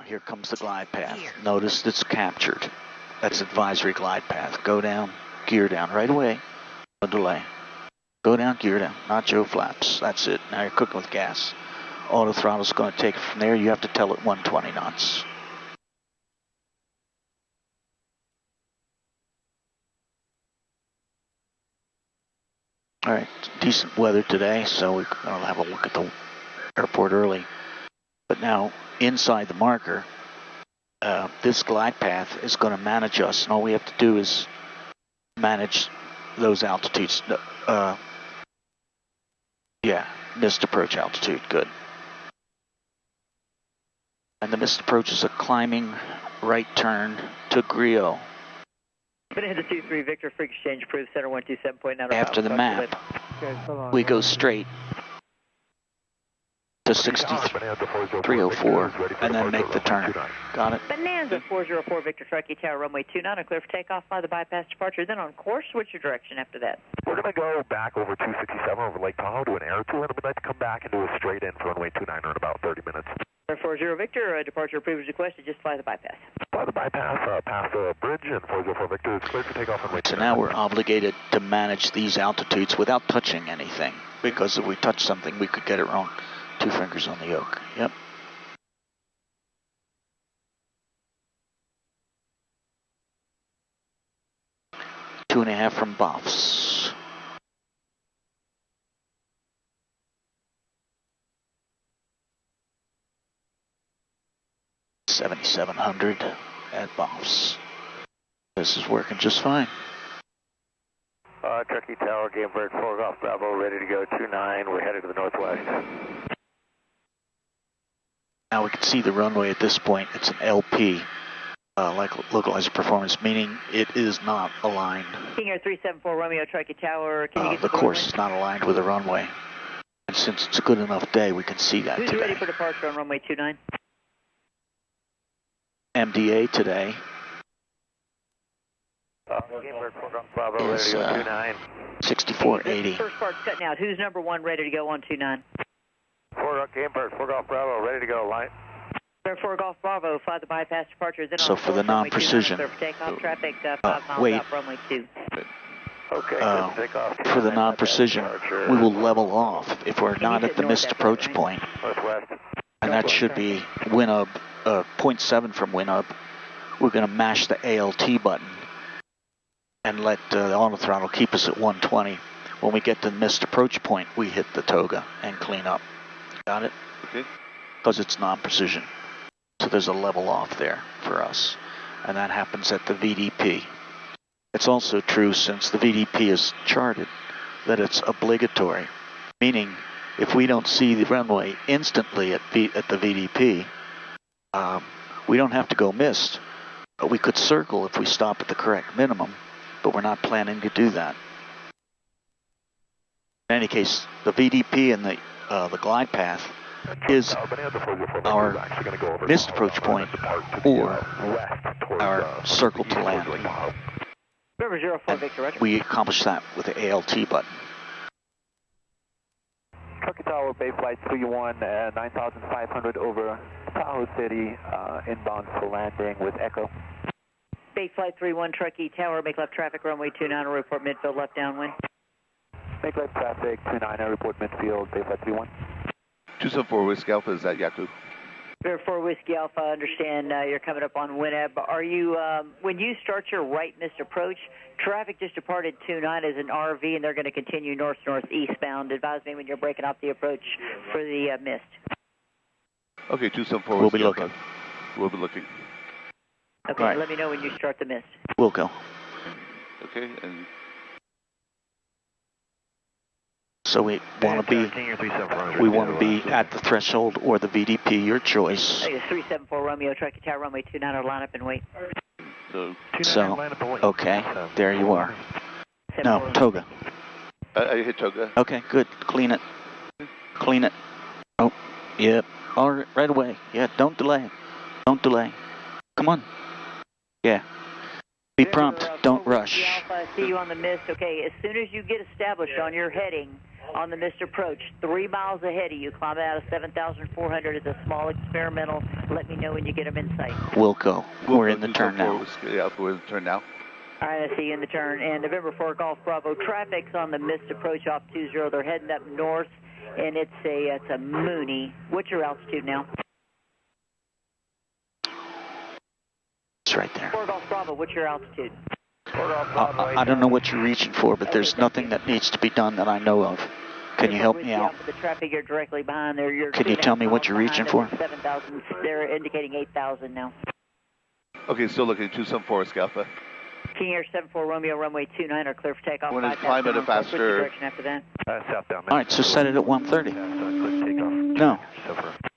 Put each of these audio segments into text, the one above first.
here comes the glide path. Notice it's captured. That's advisory glide path. Go down, gear down right away. No delay. Go down, gear down. Not Joe flaps. That's it. Now you're cooking with gas. Auto throttle's going to take it from there. You have to tell it 120 knots. All right, decent weather today, so we're going to have a look at the airport early. But now, inside the marker, this glide path is going to manage us, and all we have to do is manage those altitudes. Yeah, missed approach altitude, good. And the missed approach is a climbing right turn to Grio. Banana 23 Victor, freak exchange approved, center 127.9. After the map, we go straight to 6304 and then make the turn. Got it? Bonanza 404 Victor, Truckee Tower, runway 29, clear for takeoff by the bypass departure. Then on course, switch your direction after that. We're going to go back over 267 over Lake Tahoe to an air tour, and we'd like to come back and do a straight in for runway 29 in about 30 minutes. 40 Victor, departure approved as requested, just fly the bypass. Fly the bypass, past the bridge, and 404 Victor is cleared for takeoff on runway 29. So now we're obligated to manage these altitudes without touching anything, because if we touch something, we could get it wrong. 2 fingers on the yoke. Yep. Two and a half from Boffs. $7,700 at Boffs. This is working just fine. Truckee Tower, game bird, 4 Golf Bravo, ready to go 29. We're headed to the northwest. Now we can see the runway at this point. It's an LP, like localizer performance, meaning it is not aligned. King Air 374 Romeo, Truckee Tower. Can you get the course is not aligned with the runway. And since it's a good enough day, we can see that Who's today. ready for departure on runway 29? MDA today Game bird, 4 Golf Bravo, ready to go 29. 6480. First part's cutting out. Who's number 1 ready to go on 29? 4 Game bird, 4 Golf Bravo, ready to go, line. 4 Golf Bravo, fly the bypass departure. Then So on for the course, runway 29, non-precision, clear for takeoff, traffic 5 miles wait. out, runway 2. Okay, takeoff. for the non-precision, we will level off if we're not at the missed approach point. Northwest. And that should be WinUp, 0.7 from WinUp. We're going to mash the ALT button and let the auto throttle keep us at 120. When we get to the missed approach point, we hit the toga and clean up. Got it? Okay. Because it's non-precision. So there's a level off there for us. And that happens at the VDP. It's also true, since the VDP is charted, that it's obligatory. Meaning, if we don't see the runway instantly at the VDP, we don't have to go missed. But we could circle if we stop at the correct minimum, but we're not planning to do that. In any case, the VDP and the glide path is our missed approach point or our circle to landing. River 04 Victor, Roger. We accomplish that with the ALT button. Truckee Tower, Bay Flight 31, 9,500 over Tahoe City, inbound for landing with Echo. Bay Flight 31, Truckee Tower, make left traffic, runway 29, report midfield, left downwind. Make left traffic, 29, report midfield, Bay Flight 31. 274 Whiskey Alpha, is that Yaku? River 4 Whiskey Alpha, I understand you're coming up on WinUp. Are you, when you start your right missed approach, traffic just departed 29 as an RV and they're going to continue north-northeast bound. Advise me when you're breaking off the approach for the mist. Okay, 274 We'll be Whiskey looking. Alpha. We'll be looking. Okay, Right. let me know when you start the mist. We'll go. Okay, and So we want to be at the threshold or the VDP, your choice. I think it's 374 Romeo, Truckee Tower, runway 29, or line up and wait. so Okay, there you are. No, toga. I hit Toga. Okay, good. Clean it. Clean it. Oh, yep. All right away. Yeah, don't delay. Don't delay. Come on. Yeah. Be prompt. Don't rush. Alpha, I see you on the mist. Okay, as soon as you get established on your heading, on the missed approach, 3 miles ahead of you. Climb out of 7,400. It's a small experimental. Let me know when you get them in sight. Wilco. We're in the turn now. Yeah, we're in the turn now. All right, I see you in the turn. And November 4 Golf Bravo, traffic's on the missed approach off 20. They're heading up north, and it's a Mooney. What's your altitude now? It's right there. 4 Golf Bravo, what's your altitude? I don't know what you're reaching for, but there's nothing that needs to be done that I know of. Can you help me out? The traffic, you're directly behind there. Can you tell me what you're reaching for? 7,000. They're indicating 8,000 now. Okay, still looking 274 Whiskey Alpha. King Air 74 Romeo, runway 29 are clear for takeoff. When is climb at a faster... direction after that? Southbound. All right, so set it at 130. No.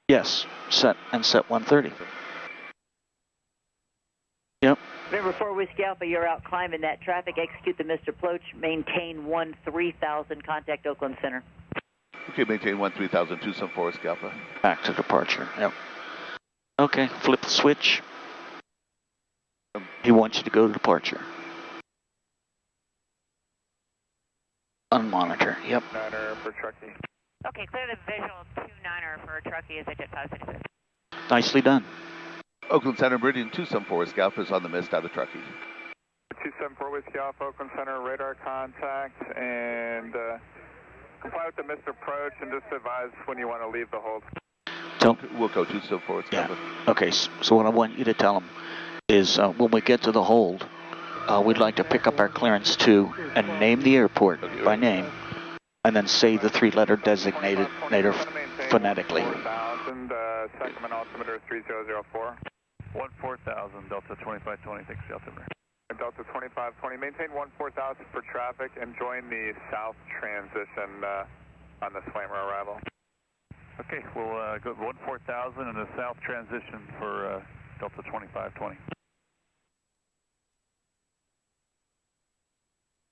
Yes, set 130. Yep. November 4 Whiskey Alpha, you're out climbing that traffic. Execute the missed approach. Maintain 13,000. Contact Oakland Center. Okay, maintain 13,000, 274 Whiskey Alpha. Back to departure. Yep. Okay, flip the switch. He wants you to go to departure. Unmonitor. Yep. 9er for Truckee. Okay, clear the visual 29er for Truckee as I did 566. Nicely done. Oakland Center, Meridian 274 Whiskey Alpha is on the mist out of Truckee. 274 Whiskey Alpha, Oakland Center, radar contact, and comply with the missed approach, and just advise when you want to leave the hold. We'll go 274 Whiskey Alpha. Okay, so what I want you to tell him is when we get to the hold, we'd like to pick up our clearance 2 and name the airport by name, and then say the 3-letter designator phonetically. 4,000, Sacramento altimeter 3004. 14,000, Delta 2526, altimeter. Delta 2520, maintain 14,000 for traffic and join the south transition on the Slammer arrival. Okay, we'll go 14,000 and the south transition for Delta 2520.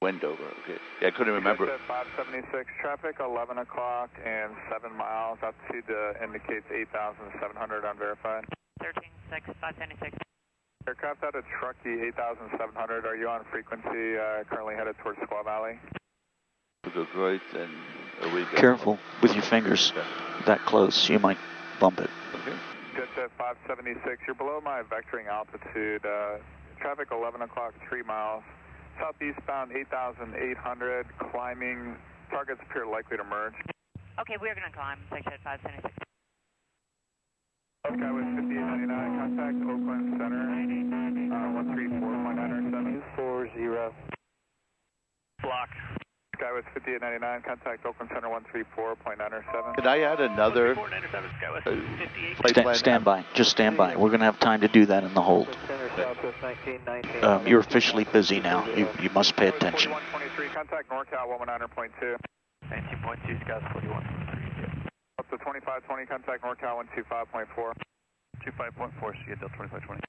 Wendover, okay. Yeah, I couldn't remember. 576 traffic, 11 o'clock and 7 miles. Altitude indicates 8,700 unverified. 13.6, 576. Aircraft out of Truckee, 8,700. Are you on frequency currently headed towards Squaw Valley? We'll go right and away. Careful with your fingers. That close, you might bump it. Okay. Jet 576, you're below my vectoring altitude. Traffic 11 o'clock, 3 miles. Southeastbound 8,800, climbing. Targets appear likely to merge. Okay, we're going to climb. Section 576. Okay, with 5899, contact Oakland Center, 134.907. 240. Block. Skywest 5899, contact Oakland Center, 134.907. Could I add another Stand by. Just stand by. We're going to have time to do that in the hold. You're officially busy now. You must pay attention. 4123, contact NorCal 119.2. 19.2, Scott 4123. Up to 2520, contact NorCal 125.4. 25.4, so you get Delta 2520.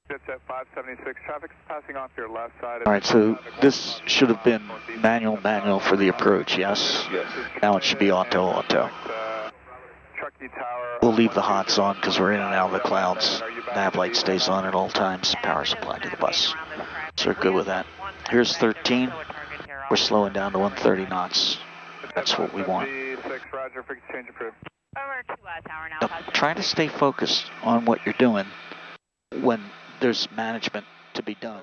Jet 576, traffic's passing off your left side. All right, so this should have been manual for the approach, yes? Yes. Now it should be auto. We'll leave the HOTS on because we're in and out of the clouds. Nav light stays on at all times. Power supply to the bus. So we're good with that. Here's 13. We're slowing down to 130 knots. That's what we want. Over 2 tower now. Now, try to stay focused on what you're doing when there's management to be done.